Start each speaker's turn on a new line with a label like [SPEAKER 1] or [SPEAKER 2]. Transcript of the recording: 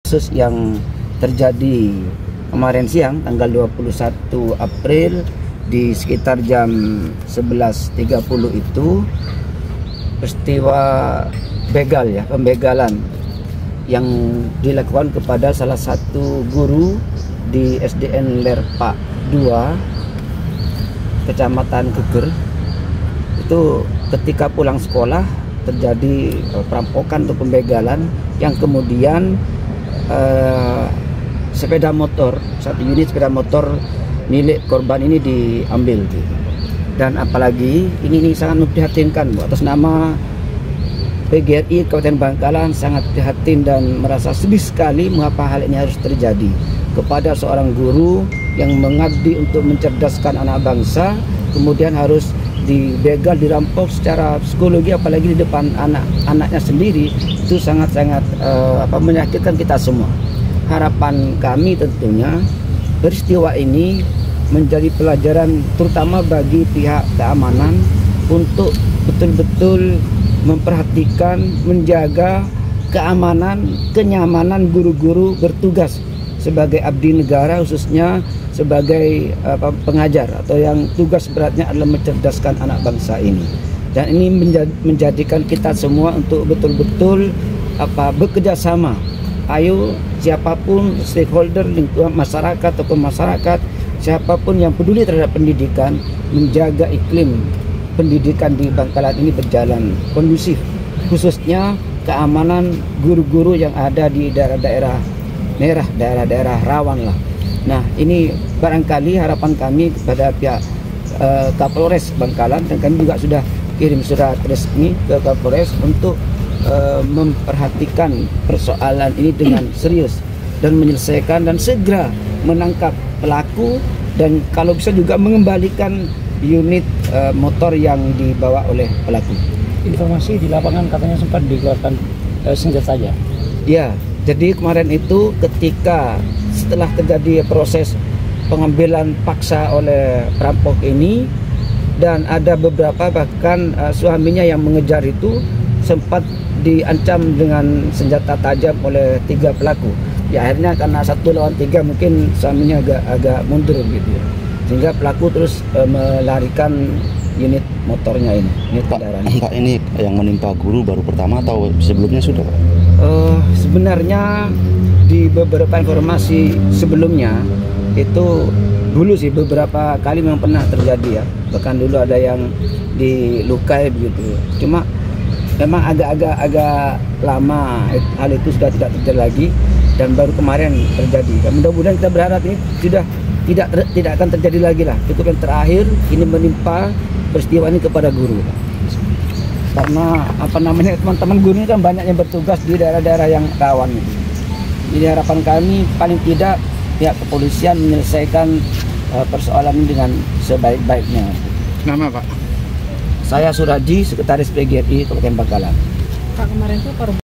[SPEAKER 1] Kasus yang terjadi kemarin siang tanggal 21 April di sekitar jam 11.30 itu peristiwa pembegalan yang dilakukan kepada salah satu guru di SDN Lerpak 2 Kecamatan Geger. Itu ketika pulang sekolah terjadi perampokan atau pembegalan yang kemudian sepeda motor, satu unit sepeda motor milik korban ini diambil. Dan apalagi ini sangat memprihatinkan, Bu. Atas nama PGRI Kabupaten Bangkalan sangat prihatin dan merasa sedih sekali mengapa hal ini harus terjadi kepada seorang guru yang mengabdi untuk mencerdaskan anak bangsa, kemudian harus dibegal, dirampok secara psikologi, apalagi di depan anak-anaknya sendiri. Itu sangat-sangat menyakitkan kita semua. Harapan kami tentunya peristiwa ini menjadi pelajaran terutama bagi pihak keamanan untuk betul-betul memperhatikan, menjaga keamanan, kenyamanan guru-guru bertugas sebagai abdi negara, khususnya sebagai pengajar atau yang tugas beratnya adalah mencerdaskan anak bangsa ini. Dan ini menjadikan kita semua untuk betul-betul bekerja sama. Ayo siapapun stakeholder lingkungan masyarakat atau masyarakat, siapapun yang peduli terhadap pendidikan, menjaga iklim pendidikan di Bangkalan ini berjalan kondusif, khususnya keamanan guru-guru yang ada di daerah-daerah merah, daerah-daerah rawan lah. Nah, ini barangkali harapan kami kepada pihak Kapolres Bangkalan, dan kami juga sudah kirim surat resmi ke Kapolres untuk memperhatikan persoalan ini dengan serius dan menyelesaikan dan segera menangkap pelaku, dan kalau bisa juga mengembalikan unit motor yang dibawa oleh pelaku.
[SPEAKER 2] Informasi di lapangan katanya sempat dikeluarkan senjata saja.
[SPEAKER 1] Ya, jadi kemarin itu ketika setelah terjadi proses pengambilan paksa oleh perampok ini, dan ada beberapa bahkan suaminya yang mengejar itu sempat diancam dengan senjata tajam oleh 3 pelaku. Ya, akhirnya karena 1 lawan 3 mungkin suaminya agak mundur gitu ya, sehingga pelaku terus melarikan unit motornya ini, unit kendaraan.
[SPEAKER 3] Pak, ini yang menimpa guru baru pertama atau sebelumnya sudah, Pak?
[SPEAKER 1] Sebenarnya di beberapa informasi sebelumnya itu dulu sih beberapa kali memang pernah terjadi ya, bahkan dulu ada yang dilukai begitu. Cuma memang agak lama hal itu sudah tidak terjadi lagi, dan baru kemarin terjadi. Dan mudah-mudahan kita berharap ini sudah tidak akan terjadi lagi lah. Cukup yang terakhir ini menimpa peristiwa ini kepada guru. Karena teman-teman guru ini kan banyak yang bertugas di daerah-daerah yang rawan. Jadi harapan kami paling tidak pihak kepolisian menyelesaikan persoalan ini dengan sebaik-baiknya.
[SPEAKER 4] Nama, Pak?
[SPEAKER 1] Saya Suradi, Sekretaris PGRI Kabupaten Bangkalan.
[SPEAKER 5] Pak, kemarin itu